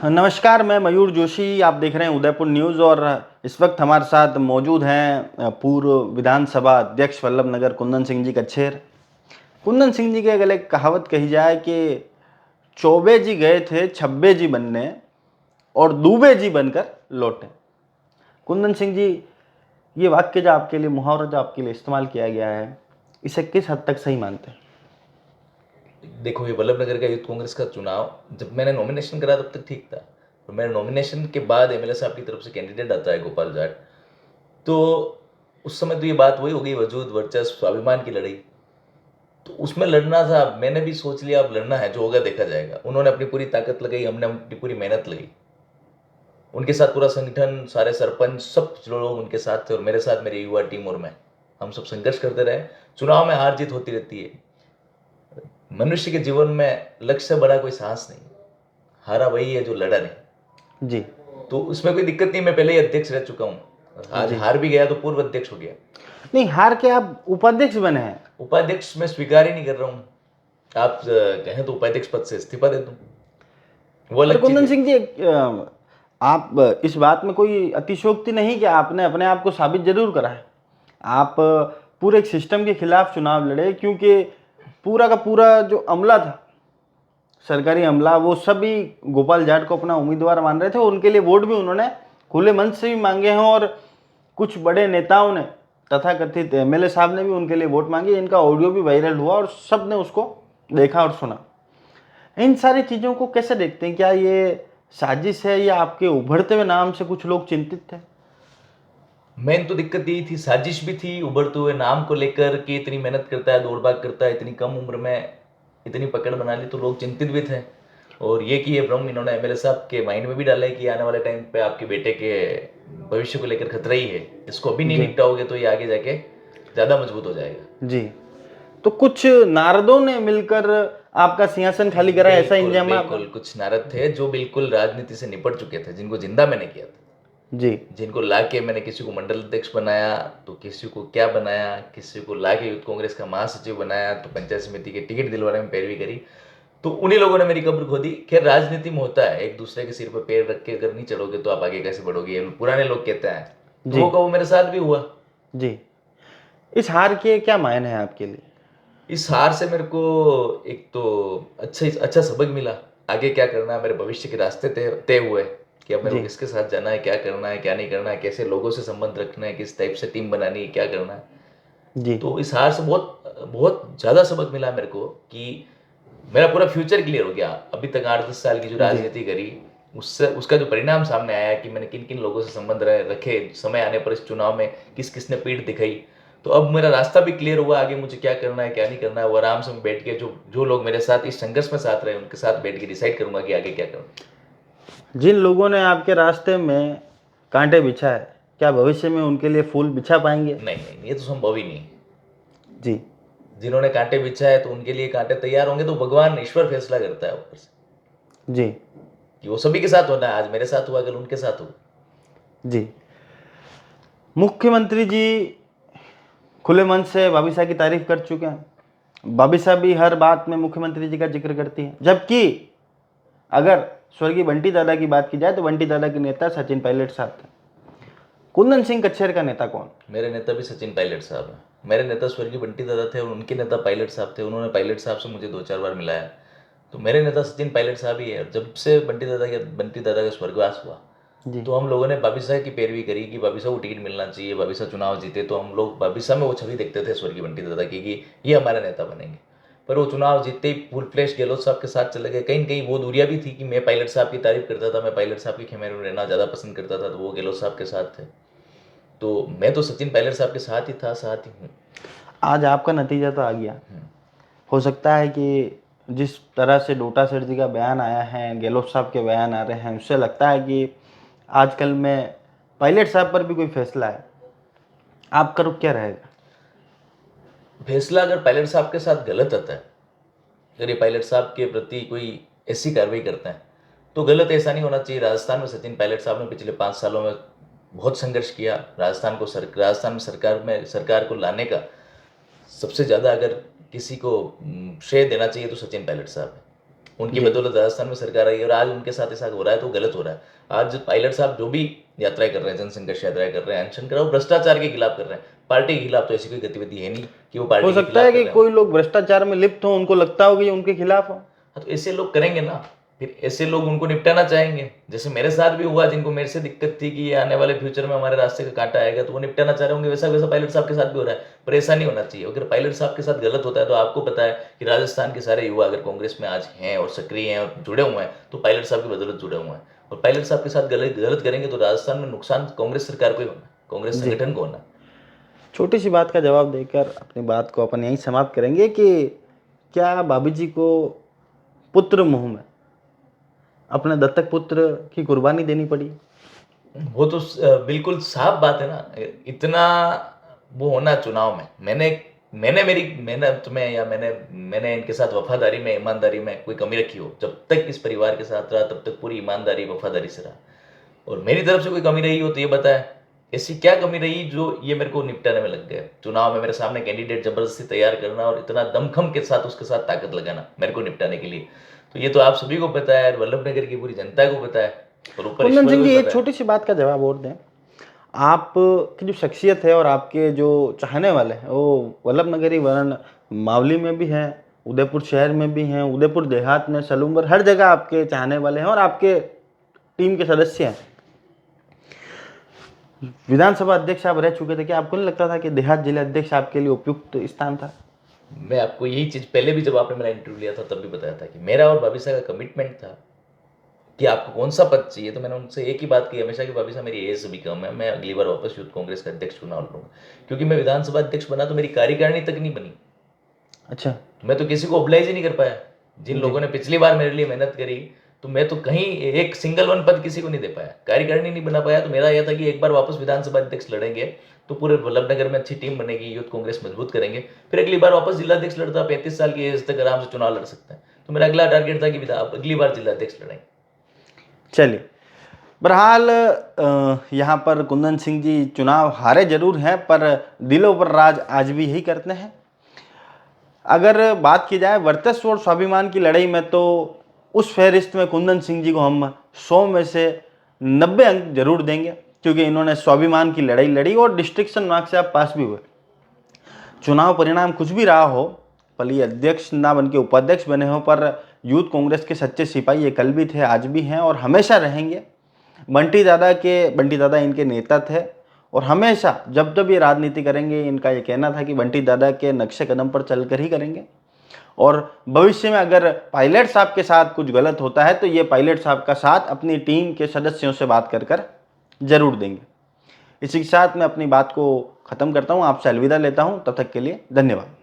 नमस्कार, मैं मयूर जोशी। आप देख रहे हैं उदयपुर न्यूज़ और इस वक्त हमारे साथ मौजूद हैं पूर्व विधानसभा अध्यक्ष वल्लभ नगर कुंदन सिंह जी कच्छेर। कुंदन सिंह जी की अगर एक कहावत कही जाए कि चौबे जी गए थे छब्बे जी बनने और दूबे जी बनकर लौटे। कुंदन सिंह जी, ये वाक्य जो आपके लिए, मुहावरा जो आपके लिए इस्तेमाल किया गया है, इसे किस हद तक सही मानते हैं? देखो, ये वल्लभ नगर का यूथ कांग्रेस का चुनाव जब मैंने नॉमिनेशन करा तब तक ठीक था। तो मेरे नॉमिनेशन के बाद एमएलए साहब की तरफ से कैंडिडेट आता है गोपाल जाट। तो उस समय तो ये बात वही हो गई, वजूद वर्चस्व स्वाभिमान की लड़ाई। तो उसमें लड़ना था। मैंने भी सोच लिया अब लड़ना है, जो होगा देखा जाएगा। उन्होंने अपनी पूरी ताकत लगाई, हमने अपनी पूरी मेहनत लगाई। उनके साथ पूरा संगठन, सारे सरपंच, सब लोग उनके साथ थे और मेरे साथ मेरी युवा टीम और मैं, हम सब संघर्ष करते रहे। चुनाव में हार जीत होती रहती है। मनुष्य के जीवन में लक्ष्य से बड़ा कोई साहस नहीं। हारा वही है जो लड़ा नहीं। जी तो उसमें कोई दिक्कत नहीं, मैं पहले ही अध्यक्ष रह चुका हूँ। आज जी। हार भी गया तो पूर्व अध्यक्ष हो गया। नहीं, हार के आप उपाध्यक्ष बने हैं। उपाध्यक्ष मैं स्वीकार ही नहीं कर रहा हूँ। आप कहें तो उपाध्यक्ष पद से इस्तीफा दे दूं, वो पर अलग चीज कुंदन है। सिंह जी, आप इस बात में कोई अतिशयोक्ति नहीं कि आपने अपने आप को साबित जरूर करा है। आप पूरे एक सिस्टम के खिलाफ चुनाव लड़े, क्योंकि पूरा का पूरा जो अमला था, सरकारी अमला, वो सभी गोपाल जाट को अपना उम्मीदवार मान रहे थे। उनके लिए वोट भी उन्होंने खुले मंच से भी मांगे हैं और कुछ बड़े नेताओं ने, तथाकथित एमएलए साहब ने भी उनके लिए वोट मांगे। इनका ऑडियो भी वायरल हुआ और सब ने उसको देखा और सुना। इन सारी चीज़ों को कैसे देखते हैं? क्या ये साजिश है या आपके उभरते हुए नाम से कुछ लोग चिंतित थे? मेन तो दिक्कत यही थी, साजिश भी थी, उभरते हुए नाम को लेकर कि इतनी मेहनत करता है, दौड़ भाग करता है, इतनी कम उम्र में इतनी पकड़ बना ली, तो लोग चिंतित भी थे। और ये कि ये भ्रम इन्होंने एमएलए साहब के माइंड में भी डाला है कि आने वाले टाइम पे आपके बेटे के भविष्य को लेकर खतरा ही है, इसको अभी नहीं जी निपटाओगे तो ये आगे जाके ज़्यादा मजबूत हो जाएगा। जी। तो कुछ नारदों ने मिलकर आपका सिंहासन खाली करा, ऐसा बिल्कुल इंतजाम है आपका? बिल्कुल, कुछ नारद थे जो बिल्कुल राजनीति से निपट चुके थे, जिनको जिंदा मैंने किया था। जी जिनको लाके मैंने किसी को मंडल अध्यक्ष बनाया, तो किसी को क्या बनाया, किसी को लाके यूथ कांग्रेस का महासचिव बनाया, तो पंचायत समिति के टिकट दिलवाने में पैरवी करी। तो उन्हीं लोगों ने मेरी कब्र खोदी। खैर, राजनीति में होता है, एक दूसरे के सिर पर पैर रख के अगर नहीं चढ़ोगे तो आप आगे कैसे बढ़ोगे, ये पुराने लोग कहते हैं। तो जी वो कहो मेरे साथ भी हुआ। जी। इस हार के क्या मायने हैं आपके लिए? इस हार से मेरे को एक तो अच्छा अच्छा सबक मिला। आगे क्या करना है, मेरे भविष्य के रास्ते तय तय हुए कि अब मेरे जी को किसके साथ जाना है, क्या करना है, क्या नहीं करना है, कैसे लोगों से संबंध रखना है, किस टाइप से टीम बनानी है, क्या करना है। जी तो इस हार से बहुत बहुत ज़्यादा सबक मिला मेरे को कि मेरा पूरा फ्यूचर क्लियर हो गया। अभी तक 8-10 साल की जो जी राजनीति करी, उससे उसका जो परिणाम सामने आया कि मैंने किन किन लोगों से संबंध रखे, समय आने पर इस चुनाव में किस किसने पीठ दिखाई। तो अब मेरा रास्ता भी क्लियर हुआ, आगे मुझे क्या करना है, क्या नहीं करना है, वो आराम से मैं बैठ के जो जो लोग मेरे साथ इस संघर्ष में साथ रहे, उनके साथ बैठ के डिसाइड करूंगा कि आगे क्या करूँ। जिन लोगों ने आपके रास्ते में कांटे बिछाए, क्या भविष्य में उनके लिए फूल बिछा पाएंगे? नहीं नहीं, ये तो संभव ही नहीं। जी जिन्होंने कांटे बिछाए तो उनके लिए कांटे तैयार होंगे, तो भगवान ईश्वर फैसला करता है ऊपर से जी कि वो सभी के साथ होना है। आज मेरे साथ हुआ, कल उनके साथ होगा। जी। मुख्यमंत्री जी खुले मन से भाभी साहब की तारीफ कर चुके हैं। भाभी साहब भी हर बात में मुख्यमंत्री जी का जिक्र करती हैं, जबकि अगर स्वर्गीय बंटी दादा की बात की जाए तो बंटी दादा के नेता सचिन पायलट साहब थे। कुंदन सिंह कच्छेर का नेता कौन? मेरे नेता भी सचिन पायलट साहब हैं। मेरे नेता स्वर्गीय बंटी दादा थे और उनके नेता पायलट साहब थे। उन्होंने पायलट साहब से मुझे 2-4 बार मिलाया। तो मेरे नेता सचिन पायलट साहब ही है। जब से बंटी दादा का स्वर्गवास हुआ, जी तो हम लोगों ने बाबी साहब की पैरवी करी कि बाबी साहब को टिकट मिलना चाहिए, बाबी साहब चुनाव जीते तो हम लोग बाबी साहब में वो छवि देखते थे स्वर्गीय बंटी दादा की कि ये हमारे नेता बनेंगे। पर वो चुनाव जीतते ही फुल फ्लैश गहलोत साहब के साथ चले गए। कहीं न कहीं वो दूरियां भी थी कि मैं पायलट साहब की तारीफ करता था, मैं पायलट साहब की खेमे में रहना ज़्यादा पसंद करता था, तो वो गहलोत साहब के साथ थे। तो मैं तो सचिन पायलट साहब के साथ ही था, साथ ही हूँ। आज आपका नतीजा तो आ गया। हो सकता है कि जिस तरह से डोटा सेठ जी का बयान आया है, गहलोत साहब के बयान आ रहे हैं, उससे लगता है कि आजकल में पायलट साहब पर भी कोई फैसला है। आपका रुख क्या रहेगा? फैसला अगर पायलट साहब के साथ गलत आता है, अगर ये पायलट साहब के प्रति कोई ऐसी कार्रवाई करते हैं, तो गलत ऐसा नहीं होना चाहिए। राजस्थान में सचिन पायलट साहब ने पिछले 5 सालों में बहुत संघर्ष किया। राजस्थान में सरकार को लाने का सबसे ज़्यादा अगर किसी को श्रेय देना चाहिए तो सचिन पायलट साहब है। उनकी बदौलत राजस्थान में सरकार आई और आज उनके साथ ऐसा हो रहा है तो गलत हो रहा है। आज पायलट साहब जो भी यात्राएं कर रहे हैं, जनसंघर्ष यात्राएं कर रहे हैं, अनशन कर रहे हैं, वो भ्रष्टाचार के खिलाफ कर रहे हैं। पार्टी के खिलाफ तो ऐसी कोई गतिविधि है नहीं कि वो हो पार्टी के सकता है खिलाफ कर कि रहे हैं। कोई लोग भ्रष्टाचार में लिप्त हो, उनको लगता हो कि ये उनके खिलाफ हो। हाँ, तो ऐसे लोग करेंगे ना, फिर ऐसे लोग उनको निपटाना चाहेंगे। जैसे मेरे साथ भी हुआ, जिनको मेरे से दिक्कत थी कि ये आने वाले फ्यूचर में हमारे रास्ते का कांटा आएगा, तो वो निपटाना चाह रहे होंगे। वैसा वैसा पायलट साहब के साथ भी हो रहा है, पर ऐसा नहीं होना चाहिए। अगर पायलट साहब के साथ गलत होता है तो आपको पता है कि राजस्थान के सारे युवा अगर कांग्रेस में आज हैं और सक्रिय हैं और जुड़े हुए हैं, तो पायलट साहब की बदौलत जुड़े हुए हैं। और पायलट साहब के साथ गलत करेंगे तो राजस्थान में नुकसान कांग्रेस सरकार को ही होना है, कांग्रेस जी। संगठन को होना है। छोटी सी बात का जवाब देकर अपनी बात को अपन यहीं समाप्त करेंगे कि क्या भाभी जी को पुत्र मुँह में अपने दत्तक पुत्र की कुर्बानी देनी पड़ी? वो तो बिल्कुल साफ बात है ना। इतना वो होना चुनाव में, मैंने तुम्हें या मैंने इनके साथ वफादारी में, ईमानदारी में कोई कमी रखी हो? जब तक इस परिवार के साथ रहा तब तक पूरी ईमानदारी वफादारी से रहा। और मेरी तरफ से कोई कमी रही हो तो ये बताया। ऐसी क्या कमी रही जो ये मेरे को निपटाने में लग गए? चुनाव में मेरे सामने कैंडिडेट जबरदस्ती तैयार करना और इतना दमखम के साथ उसके साथ ताकत लगाना मेरे को निपटाने के लिए, तो ये तो आप सभी को पता है, वल्लभ नगर की पूरी जनता को पता है, और ऊपर कुंदन ईश्वर सिंह को जी, भी एक पता है। छोटी सी बात का जवाब और दें। आप की जो शख्सियत है और आपके जो चाहने वाले हैं वो वल्लभ नगरी वर्ण मावली में भी हैं, उदयपुर शहर में भी हैं, उदयपुर देहात में, सलूम्बर, हर जगह आपके चाहने वाले हैं और आपके टीम के सदस्य हैं। विधानसभा अध्यक्ष आप रह चुके थे, क्या आपको नहीं लगता था कि देहात जिला अध्यक्ष आपके लिए उपयुक्त स्थान था? मैं आपको यही चीज पहले भी जब आपने मेरा इंटरव्यू लिया था तब भी बताया था कि मेरा और भाभी साहब का कमिटमेंट था कि आपको कौन सा पद चाहिए। तो मैंने उनसे एक ही बात की हमेशा कि भाभी साहब मेरी एज भी कम है, मैं अगली बार वापस यूथ कांग्रेस का अध्यक्ष चुनाव लूंगा। क्योंकि मैं विधानसभा अध्यक्ष बना तो मेरी कार्यकारिणी तक नहीं बनी, अच्छा। मैं तो किसी को ऑब्लाइज ही नहीं कर पाया। जिन जी। लोगों ने पिछली बार मेरे लिए मेहनत करी, तो मैं तो कहीं एक सिंगल वन पद किसी को नहीं दे पाया, कार्यकारिणी नहीं बना पाया। तो मेरा यह था कि एक बार वापस विधानसभा अध्यक्ष लड़ेंगे तो पूरे वल्लभनगर में अच्छी टीम बनेगी, यूथ कांग्रेस मजबूत करेंगे, फिर अगली बार वापस जिला अध्यक्ष लड़ता, 35 साल की एज तक आराम से चुनाव लड़ सकता है। तो मेरा अगला टारगेट था कि अगली बार जिला अध्यक्ष लड़ेंगे। चलिए, बहरहाल यहाँ पर कुंदन सिंह जी चुनाव हारे जरूर हैं पर दिलों पर राज आज भी यही करते हैं। अगर बात की जाए वर्चस्व और स्वाभिमान की लड़ाई में तो उस फहरिस्त में कुंदन सिंह जी को हम 100 में से 90 अंक जरूर देंगे, क्योंकि इन्होंने स्वाभिमान की लड़ाई लड़ी और डिस्ट्रिक्शन मार्क्स से आप पास भी हुए। चुनाव परिणाम कुछ भी रहा हो, भले ही अध्यक्ष ना बन के उपाध्यक्ष बने हो, पर यूथ कांग्रेस के सच्चे सिपाही ये कल भी थे, आज भी हैं और हमेशा रहेंगे। बंटी दादा इनके नेता थे और हमेशा जब जब ये राजनीति करेंगे इनका ये कहना था कि बंटी दादा के नक्शे कदम पर चलकर ही करेंगे। और भविष्य में अगर पायलट साहब के साथ कुछ गलत होता है तो ये पायलट साहब का साथ अपनी टीम के सदस्यों से बात कर जरूर देंगे। इसी के साथ मैं अपनी बात को ख़त्म करता हूँ, आपसे अलविदा लेता हूँ। तब तक के लिए धन्यवाद।